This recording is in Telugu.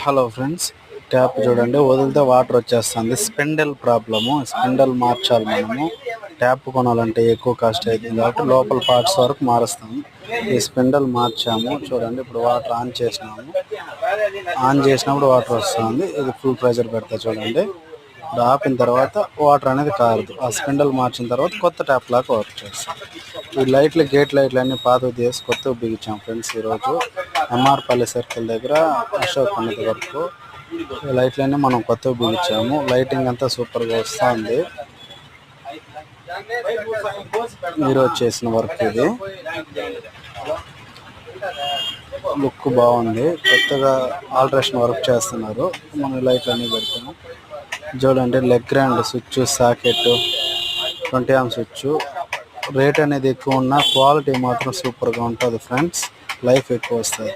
హలో ఫ్రెండ్స్, ట్యాప్ చూడండి వదిలితే వాటర్ వచ్చేస్తుంది. స్పెండల్ ప్రాబ్లము, స్పెండల్ మార్చాలి. మనము ట్యాప్ కొనాలంటే ఎక్కువ కాస్ట్ అవుతుంది కాబట్టి లోపల పార్ట్స్ వరకు మారుస్తాము. ఈ స్పెండల్ మార్చాము చూడండి. ఇప్పుడు వాటర్ ఆన్ చేసినప్పుడు వాటర్ వస్తుంది. ఇది ఫుల్ ప్రెషర్ పెడతా చూడండి. ఇప్పుడు ఆపిన తర్వాత వాటర్ అనేది కారదు. ఆ స్పెండల్ మార్చిన తర్వాత కొత్త ట్యాప్ లాగా వర్క్ చేస్తాం. ఈ లైట్లు, గేట్ లైట్లు అన్నీ పాతవి తీసి కొత్తవి బిగించాం ఫ్రెండ్స్. ఈరోజు ఎంఆర్పల్లి సర్కిల్ దగ్గర అశోక్ అన్నది వరకు ఈ లైట్లన్నీ మనం కొత్తవి బిగించాము. లైటింగ్ అంతా సూపర్గా వస్తుంది. ఈరోజు చేసిన వర్క్ ఇది. లుక్ బాగుంది. కొత్తగా ఆల్ట్రేషన్ వర్క్ చేస్తున్నారు. మనం లైట్లు అన్నీ పెడతాము చూడండి. లెగ్ గ్రాండ్ స్విచ్, సాకెట్, 20 ఆమ్ స్విచ్. రేట్ అనేది ఎక్కువ ఉన్నా క్వాలిటీ మాత్రం సూపర్గా ఉంటుంది ఫ్రెండ్స్. లైఫ్ ఎక్కువ వస్తుంది.